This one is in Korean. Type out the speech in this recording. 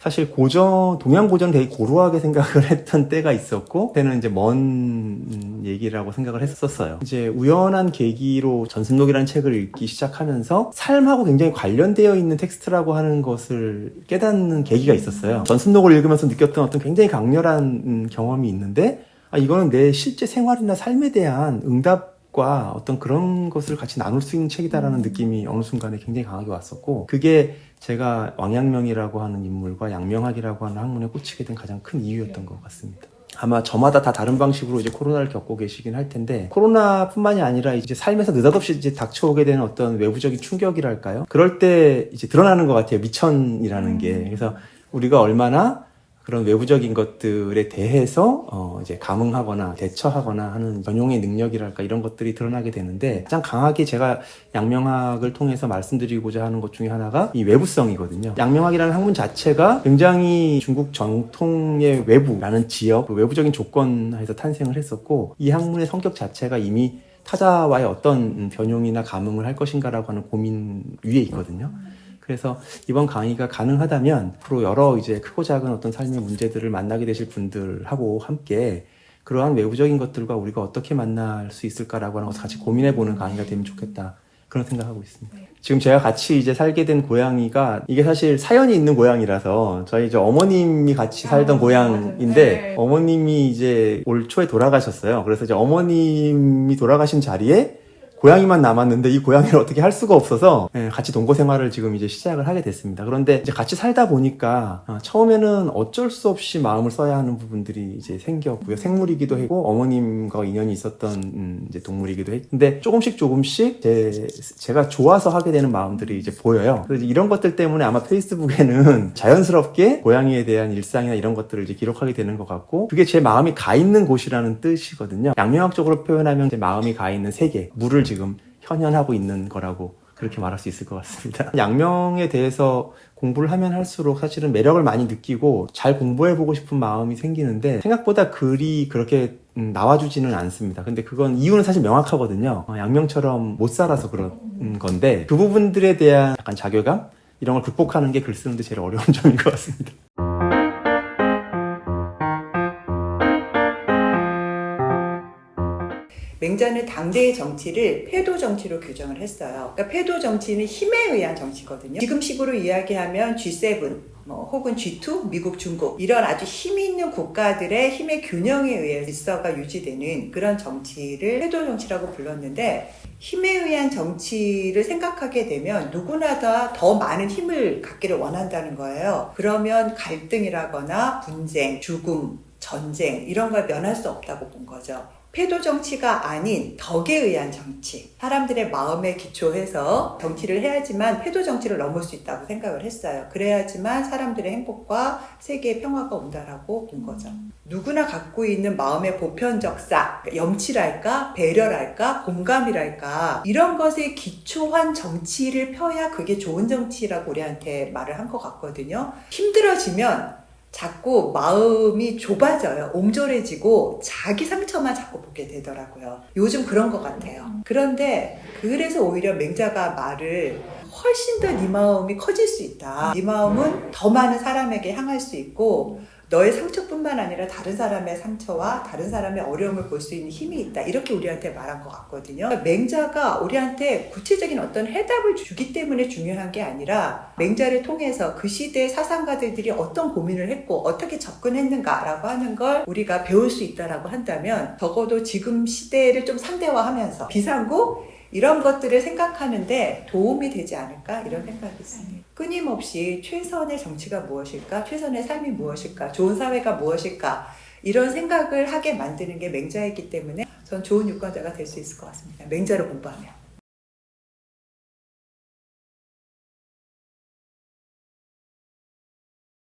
사실 동양 고전을 되게 고루하게 생각을 했던 때가 있었고, 그때는 이제 먼 얘기라고 생각을 했었어요. 이제 우연한 계기로 전순록이라는 책을 읽기 시작하면서 삶하고 굉장히 관련되어 있는 텍스트라고 하는 것을 깨닫는 계기가 있었어요. 전순록을 읽으면서 느꼈던 어떤 굉장히 강렬한 경험이 있는데, 이거는 내 실제 생활이나 삶에 대한 응답과 어떤 그런 것을 같이 나눌 수 있는 책이다라는 느낌이 어느 순간에 굉장히 강하게 왔었고, 그게 제가 왕양명이라고 하는 인물과 양명학이라고 하는 학문에 꽂히게 된 가장 큰 이유였던 것 같습니다. 아마 저마다 다 다른 방식으로 이제 코로나를 겪고 계시긴 할 텐데, 코로나뿐만이 아니라 이제 삶에서 느닷없이 이제 닥쳐오게 되는 어떤 외부적인 충격이랄까요? 그럴 때 이제 드러나는 것 같아요. 미천이라는 게. 그래서 우리가 얼마나 그런 외부적인 것들에 대해서 이제 감응하거나 대처하거나 하는 전용의 능력이랄까 이런 것들이 드러나게 되는데, 가장 강하게 제가 양명학을 통해서 말씀드리고자 하는 것 중에 하나가 이 외부성이거든요. 양명학이라는 학문 자체가 굉장히 중국 정통의 외부라는 지역, 그 외부적인 조건에서 탄생을 했었고, 이 학문의 성격 자체가 이미 타자와의 어떤 변용이나 감응을 할 것인가라고 하는 고민 위에 있거든요. 그래서 이번 강의가 가능하다면 앞으로 여러 이제 크고 작은 어떤 삶의 문제들을 만나게 되실 분들하고 함께 그러한 외부적인 것들과 우리가 어떻게 만날 수 있을까라고 하는 것을 같이 고민해보는 강의가 되면 좋겠다, 그런 생각하고 있습니다. 지금 제가 같이 이제 살게 된 고향이가, 이게 사실 사연이 있는 고향이라서 저희 이제 어머님이 같이 살던 고향인데, 어머님이 이제 올 초에 돌아가셨어요. 그래서 이제 어머님이 돌아가신 자리에 고양이만 남았는데 이 고양이를 어떻게 할 수가 없어서 같이 동거 생활을 지금 이제 시작을 하게 됐습니다. 그런데 이제 같이 살다 보니까 처음에는 어쩔 수 없이 마음을 써야 하는 부분들이 이제 생겼고요. 생물이기도 했고 어머님과 인연이 있었던 이제 동물이기도 했. 근데 조금씩 제가 좋아서 하게 되는 마음들이 이제 보여요. 그래서 이런 것들 때문에 아마 페이스북에는 자연스럽게 고양이에 대한 일상이나 이런 것들을 이제 기록하게 되는 것 같고, 그게 제 마음이 가 있는 곳이라는 뜻이거든요. 양명학적으로 표현하면 제 마음이 가 있는 세계, 물을 지금 현현하고 있는 거라고 그렇게 말할 수 있을 것 같습니다. 양명에 대해서 공부를 하면 할수록 사실은 매력을 많이 느끼고 잘 공부해보고 싶은 마음이 생기는데, 생각보다 글이 그렇게 나와주지는 않습니다. 근데 그건 이유는 사실 명확하거든요. 양명처럼 못 살아서 그런 건데, 그 부분들에 대한 약간 자괴감? 이런 걸 극복하는 게 글 쓰는데 제일 어려운 점인 것 같습니다. 맹자는 당대의 정치를 패도 정치로 규정을 했어요. 그러니까 패도 정치는 힘에 의한 정치거든요. 지금식으로 이야기하면 G7, 혹은 G2, 미국, 중국, 이런 아주 힘이 있는 국가들의 힘의 균형에 의해 질서가 유지되는 그런 정치를 패도 정치라고 불렀는데, 힘에 의한 정치를 생각하게 되면 누구나 다 더 많은 힘을 갖기를 원한다는 거예요. 그러면 갈등이라거나 분쟁, 죽음, 전쟁, 이런 걸 면할 수 없다고 본 거죠. 패도 정치가 아닌 덕에 의한 정치, 사람들의 마음에 기초해서 정치를 해야지만 패도 정치를 넘을 수 있다고 생각을 했어요. 그래야지만 사람들의 행복과 세계의 평화가 온다라고 본 거죠. 누구나 갖고 있는 마음의 보편적사, 염치랄까, 배려랄까, 공감이랄까, 이런 것에 기초한 정치를 펴야 그게 좋은 정치라고 우리한테 말을 한 것 같거든요. 힘들어지면 자꾸 마음이 좁아져요. 옹졸해지고 자기 상처만 자꾸 보게 되더라고요. 요즘 그런 것 같아요. 그런데 그래서 오히려 맹자가 말을 훨씬 더 네 마음이 커질 수 있다. 네 마음은 더 많은 사람에게 향할 수 있고, 너의 상처뿐만 아니라 다른 사람의 상처와 다른 사람의 어려움을 볼 수 있는 힘이 있다. 이렇게 우리한테 말한 것 같거든요. 그러니까 맹자가 우리한테 구체적인 어떤 해답을 주기 때문에 중요한 게 아니라, 맹자를 통해서 그 시대의 사상가들이 어떤 고민을 했고 어떻게 접근했는가라고 하는 걸 우리가 배울 수 있다라고 한다면, 적어도 지금 시대를 좀 상대화하면서 비상구 이런 것들을 생각하는데 도움이 되지 않을까, 이런 생각이 있습니다. 끊임없이 최선의 정치가 무엇일까, 최선의 삶이 무엇일까, 좋은 사회가 무엇일까, 이런 생각을 하게 만드는 게 맹자이기 때문에 전 좋은 유권자가 될 수 있을 것 같습니다. 맹자를 공부하면.